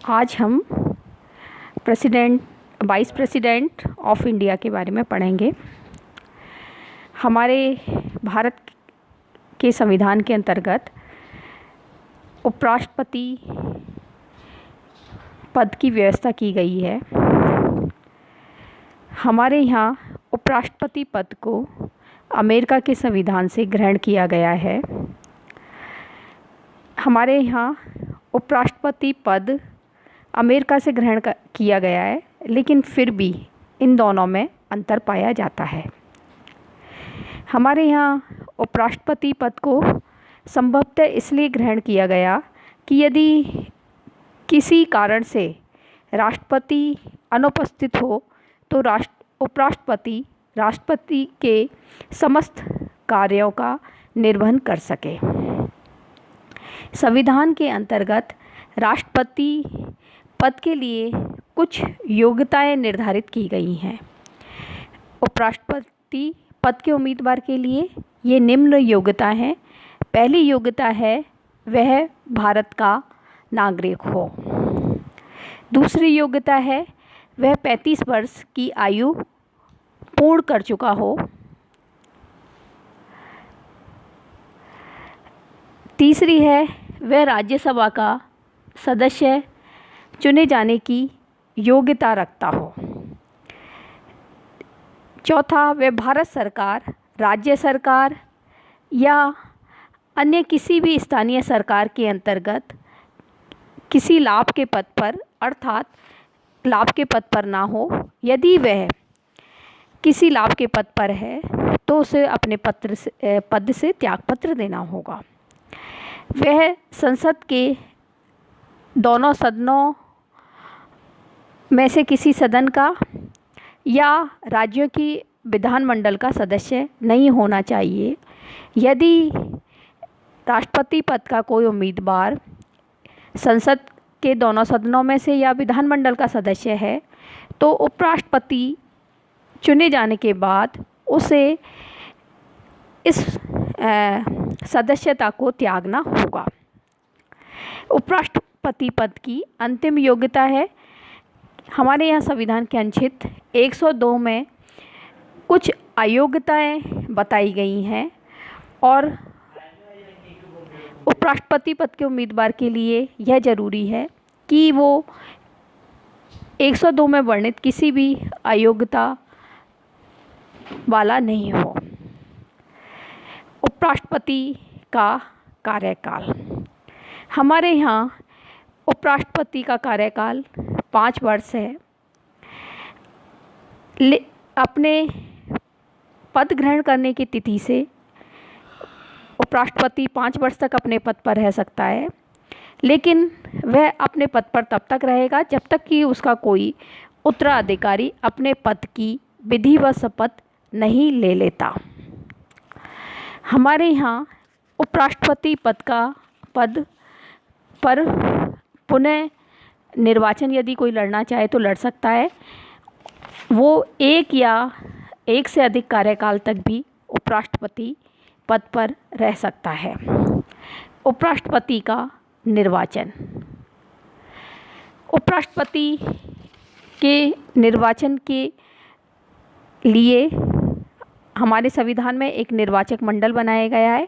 आज हम vice president of India के बारे में पढ़ेंगे। हमारे भारत के संविधान के अंतर्गत उपराष्ट्रपति पद की व्यवस्था की गई है। हमारे यहाँ उपराष्ट्रपति पद को अमेरिका के संविधान से ग्रहण किया गया है। हमारे यहाँ उपराष्ट्रपति पद अमेरिका से ग्रहण किया गया है, लेकिन फिर भी इन दोनों में अंतर पाया जाता है। हमारे यहाँ उपराष्ट्रपति पद को संभवतः इसलिए ग्रहण किया गया कि यदि किसी कारण से राष्ट्रपति अनुपस्थित हो तो उपराष्ट्रपति राष्ट्रपति के समस्त कार्यों का निर्वहन कर सके। संविधान के अंतर्गत राष्ट्रपति पद के लिए कुछ योग्यताएं निर्धारित की गई हैं। उपराष्ट्रपति पद के उम्मीदवार के लिए ये निम्न योग्यता हैं। पहली योग्यता है वह भारत का नागरिक हो। दूसरी योग्यता है वह 35 वर्ष की आयु पूर्ण कर चुका हो। तीसरी है वह राज्यसभा का सदस्य चुने जाने की योग्यता रखता हो। चौथा, वह भारत सरकार, राज्य सरकार या अन्य किसी भी स्थानीय सरकार के अंतर्गत किसी लाभ के पद पर अर्थात लाभ के पद पर ना हो। यदि वह किसी लाभ के पद पर है तो उसे अपने पद से त्यागपत्र देना होगा। वह संसद के दोनों सदनों में से किसी सदन का या राज्यों की विधानमंडल का सदस्य नहीं होना चाहिए। यदि राष्ट्रपति पद का कोई उम्मीदवार संसद के दोनों सदनों में से या विधानमंडल का सदस्य है तो उपराष्ट्रपति चुने जाने के बाद उसे इस सदस्यता को त्यागना होगा। उपराष्ट्रपति पद की अंतिम योग्यता है, हमारे यहाँ संविधान के अनुच्छेद 102 में कुछ अयोग्यताएं बताई गई हैं और उपराष्ट्रपति पद के उम्मीदवार के लिए यह ज़रूरी है कि वो 102 में वर्णित किसी भी अयोग्यता वाला नहीं हो। उपराष्ट्रपति का कार्यकाल, हमारे यहाँ उपराष्ट्रपति का कार्यकाल 5 वर्ष है। अपने पद ग्रहण करने की तिथि से उपराष्ट्रपति 5 वर्ष तक अपने पद पर रह सकता है, लेकिन वह अपने पद पर तब तक रहेगा जब तक कि उसका कोई उत्तराधिकारी अपने पद की विधि व शपथ नहीं ले लेता। हमारे यहाँ उपराष्ट्रपति पद पर पुनः निर्वाचन यदि कोई लड़ना चाहे तो लड़ सकता है। वो एक या एक से अधिक कार्यकाल तक भी उपराष्ट्रपति पद पर रह सकता है। उपराष्ट्रपति का निर्वाचन, उपराष्ट्रपति के निर्वाचन के लिए हमारे संविधान में एक निर्वाचक मंडल बनाया गया है।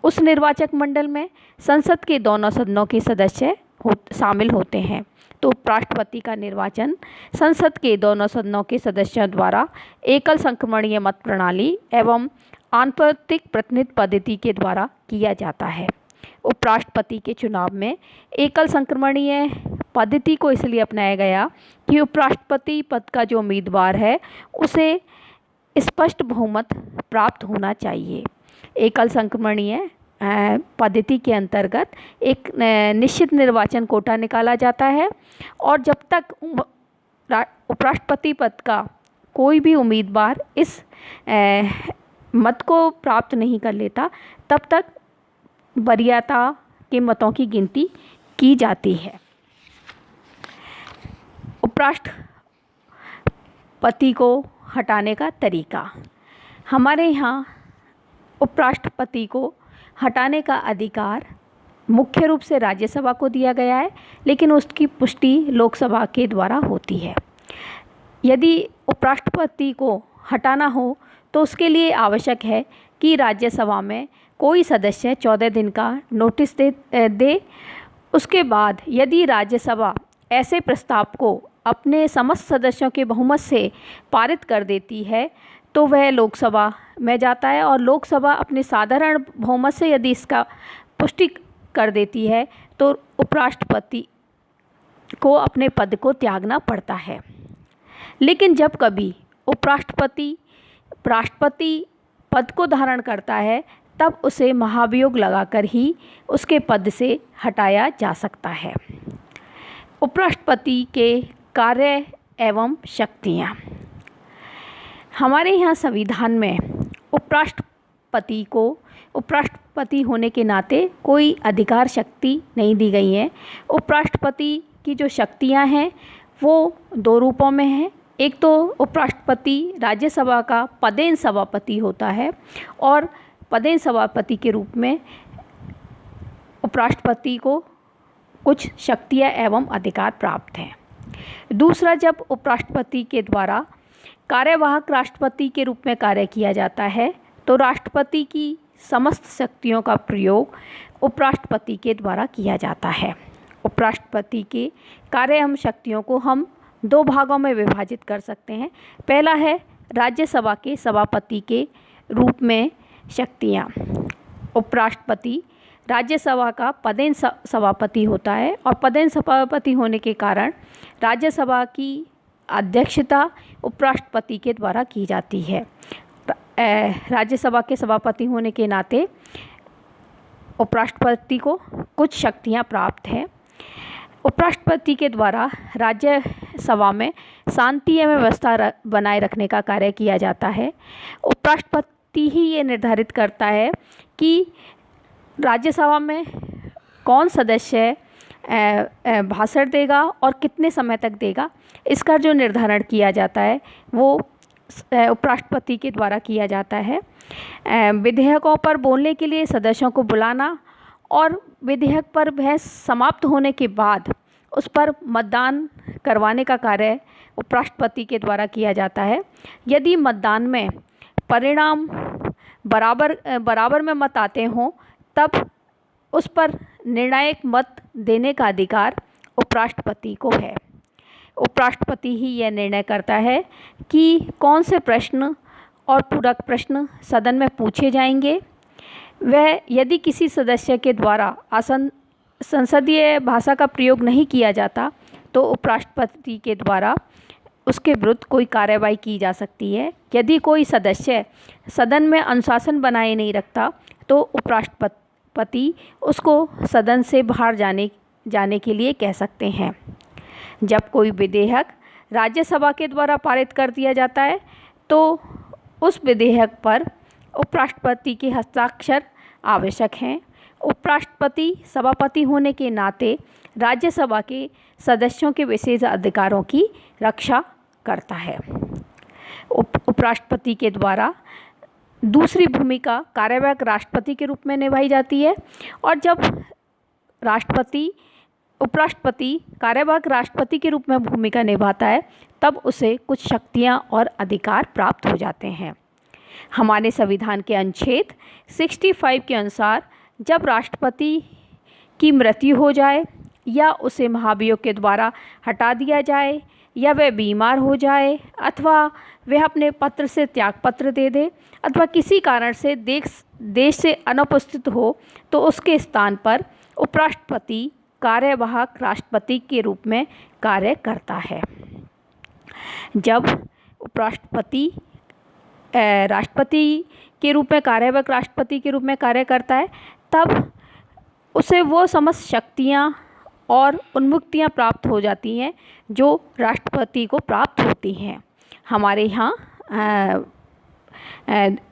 उस निर्वाचक मंडल में संसद के दोनों सदनों के सदस्य शामिल होते हैं। तो उपराष्ट्रपति का निर्वाचन संसद के दोनों सदनों के सदस्यों द्वारा एकल संक्रमणीय मत प्रणाली एवं आनुपातिक प्रतिनिधित्व पद्धति के द्वारा किया जाता है। उपराष्ट्रपति के चुनाव में एकल संक्रमणीय पद्धति को इसलिए अपनाया गया कि उपराष्ट्रपति पद का जो उम्मीदवार है उसे स्पष्ट बहुमत प्राप्त होना चाहिए। एकल संक्रमणीय पद्धति के अंतर्गत एक निश्चित निर्वाचन कोटा निकाला जाता है और जब तक उपराष्ट्रपति पद का कोई भी उम्मीदवार इस मत को प्राप्त नहीं कर लेता तब तक वरीयता के मतों की गिनती की जाती है। उपराष्ट्रपति को हटाने का तरीका, हमारे यहाँ उपराष्ट्रपति को हटाने का अधिकार मुख्य रूप से राज्यसभा को दिया गया है, लेकिन उसकी पुष्टि लोकसभा के द्वारा होती है। यदि उपराष्ट्रपति को हटाना हो तो उसके लिए आवश्यक है कि राज्यसभा में कोई सदस्य 14 दिन का नोटिस दे। उसके बाद यदि राज्यसभा ऐसे प्रस्ताव को अपने समस्त सदस्यों के बहुमत से पारित कर देती है तो वह लोकसभा में जाता है, और लोकसभा अपने साधारण बहुमत से यदि इसका पुष्टि कर देती है तो उपराष्ट्रपति को अपने पद को त्यागना पड़ता है। लेकिन जब कभी उपराष्ट्रपति राष्ट्रपति पद को धारण करता है तब उसे महाभियोग लगाकर ही उसके पद से हटाया जा सकता है। उपराष्ट्रपति के कार्य एवं शक्तियाँ। हमारे यहाँ संविधान में उपराष्ट्रपति होने के नाते कोई अधिकार शक्ति नहीं दी गई है। उपराष्ट्रपति की जो शक्तियाँ हैं वो 2 रूपों में हैं। एक तो उपराष्ट्रपति राज्यसभा का पदेन सभापति होता है, और पदेन सभापति के रूप में उपराष्ट्रपति को कुछ शक्तियाँ एवं अधिकार प्राप्त हैं। दूसरा, जब उपराष्ट्रपति के द्वारा कार्यवाहक राष्ट्रपति के रूप में कार्य किया जाता है तो राष्ट्रपति की समस्त शक्तियों का प्रयोग उपराष्ट्रपति के द्वारा किया जाता है। उपराष्ट्रपति के कार्य एवं शक्तियों को हम 2 भागों में विभाजित कर सकते हैं। पहला है राज्यसभा के सभापति के रूप में शक्तियाँ। उपराष्ट्रपति राज्यसभा का पदेन सभापति होता है, और पदेन सभापति होने के कारण राज्यसभा की अध्यक्षता उपराष्ट्रपति के द्वारा की जाती है। राज्यसभा के सभापति होने के नाते उपराष्ट्रपति को कुछ शक्तियाँ प्राप्त हैं। उपराष्ट्रपति के द्वारा राज्यसभा में शांति एवं व्यवस्था बनाए रखने का कार्य किया जाता है। उपराष्ट्रपति ही ये निर्धारित करता है कि राज्यसभा में कौन सदस्य भाषण देगा और कितने समय तक देगा। इसका जो निर्धारण किया जाता है वो उपराष्ट्रपति के द्वारा किया जाता है। विधेयकों पर बोलने के लिए सदस्यों को बुलाना और विधेयक पर बहस समाप्त होने के बाद उस पर मतदान करवाने का कार्य उपराष्ट्रपति के द्वारा किया जाता है। यदि मतदान में परिणाम बराबर में मत आते हों तब उस पर निर्णायक मत देने का अधिकार उपराष्ट्रपति को है। उपराष्ट्रपति ही यह निर्णय करता है कि कौन से प्रश्न और पूरक प्रश्न सदन में पूछे जाएंगे। वह यदि किसी सदस्य के द्वारा संसदीय भाषा का प्रयोग नहीं किया जाता तो उपराष्ट्रपति के द्वारा उसके विरुद्ध कोई कार्रवाई की जा सकती है। यदि कोई सदस्य सदन में अनुशासन बनाए नहीं रखता तो उपराष्ट्रपति उसको सदन से बाहर जाने के लिए कह सकते हैं। जब कोई विधेयक राज्यसभा के द्वारा पारित कर दिया जाता है तो उस विधेयक पर उपराष्ट्रपति के हस्ताक्षर आवश्यक हैं। उपराष्ट्रपति सभापति होने के नाते राज्यसभा के सदस्यों के विशेष अधिकारों की रक्षा करता है। उपराष्ट्रपति के द्वारा दूसरी भूमिका कार्यवाहक राष्ट्रपति के रूप में निभाई जाती है, और जब उपराष्ट्रपति कार्यवाहक राष्ट्रपति के रूप में भूमिका निभाता है तब उसे कुछ शक्तियां और अधिकार प्राप्त हो जाते हैं। हमारे संविधान के अनुच्छेद 65 के अनुसार जब राष्ट्रपति की मृत्यु हो जाए या उसे महाभियोग के द्वारा हटा दिया जाए या वह बीमार हो जाए अथवा वह अपने पत्र से त्यागपत्र दे दे अथवा किसी कारण से देश से अनुपस्थित हो तो उसके स्थान पर उपराष्ट्रपति कार्यवाहक राष्ट्रपति के रूप में कार्य करता है। जब उपराष्ट्रपति राष्ट्रपति के रूप में कार्यवाहक राष्ट्रपति के रूप में कार्य करता है तब उसे वो समस्त शक्तियाँ और उन्मुक्तियाँ प्राप्त हो जाती हैं जो राष्ट्रपति को प्राप्त होती हैं। हमारे यहाँ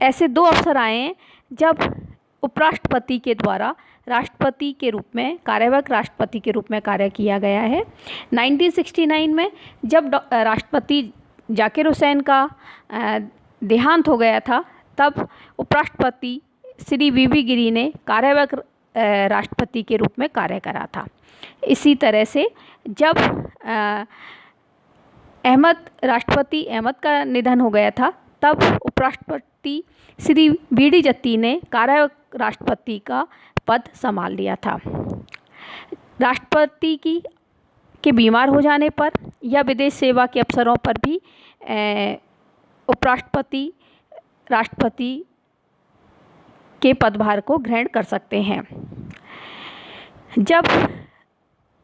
ऐसे 2 अवसर आए हैं जब उपराष्ट्रपति के द्वारा राष्ट्रपति के रूप में कार्यवाहक राष्ट्रपति के रूप में कार्य किया गया है। 1969 में जब राष्ट्रपति जाकिर हुसैन का देहांत हो गया था तब उपराष्ट्रपति श्री वी वी गिरी ने कार्यवाहक राष्ट्रपति के रूप में कार्य करा था। इसी तरह से जब राष्ट्रपति अहमद का निधन हो गया था, तब उपराष्ट्रपति श्री बी.डी. जत्ती ने कार्यवाहक राष्ट्रपति का पद संभाल लिया था। राष्ट्रपति के बीमार हो जाने पर या विदेश सेवा के अवसरों पर भी उपराष्ट्रपति राष्ट्रपति के पदभार को ग्रहण कर सकते हैं। जब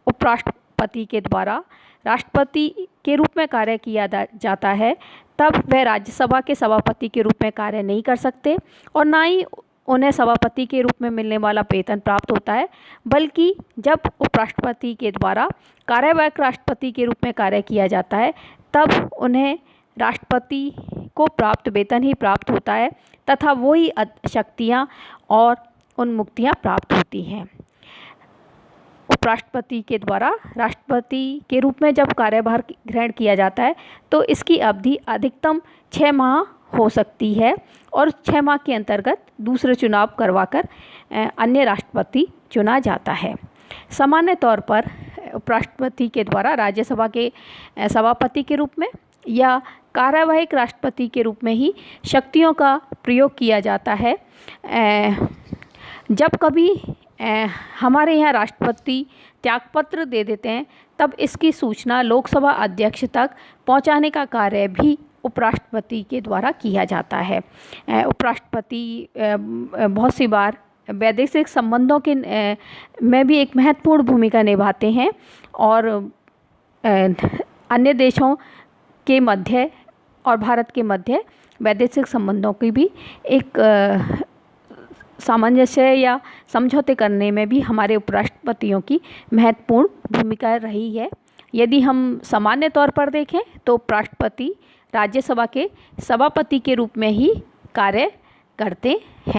उपराष्ट्रपति के द्वारा राष्ट्रपति के रूप में कार्य किया जाता है, तब वह राज्यसभा के सभापति के रूप में कार्य नहीं कर सकते और ना ही उन्हें सभापति के रूप में मिलने वाला वेतन प्राप्त होता है, बल्कि जब उपराष्ट्रपति के द्वारा कार्यवाहक राष्ट्रपति के रूप में कार्य किया जाता है, तब उन्हें राष्ट्रपति को प्राप्त वेतन ही प्राप्त होता है तथा वही शक्तियाँ और उन्मुक्तियाँ प्राप्त होती हैं। उपराष्ट्रपति के द्वारा राष्ट्रपति के रूप में जब कार्यभार ग्रहण किया जाता है, तो इसकी अवधि अधिकतम 6 माह हो सकती है और 6 माह के अंतर्गत दूसरे चुनाव करवाकर अन्य राष्ट्रपति चुना जाता है। सामान्य तौर पर उपराष्ट्रपति के द्वारा राज्यसभा के सभापति के रूप में या कार्यवाहक राष्ट्रपति के रूप में ही शक्तियों का प्रयोग किया जाता है। जब कभी हमारे यहाँ राष्ट्रपति त्यागपत्र दे देते हैं, तब इसकी सूचना लोकसभा अध्यक्ष तक पहुँचाने का कार्य भी उपराष्ट्रपति के द्वारा किया जाता है। उपराष्ट्रपति बहुत सी बार वैदेशिक संबंधों के में भी एक महत्वपूर्ण भूमिका निभाते हैं और अन्य देशों के मध्य और भारत के मध्य वैदेशिक संबंधों की भी एक सामंजस्य या समझौते करने में भी हमारे उपराष्ट्रपतियों की महत्वपूर्ण भूमिका रही है। यदि हम सामान्य तौर पर देखें तो उपराष्ट्रपति राज्यसभा के सभापति के रूप में ही कार्य करते हैं।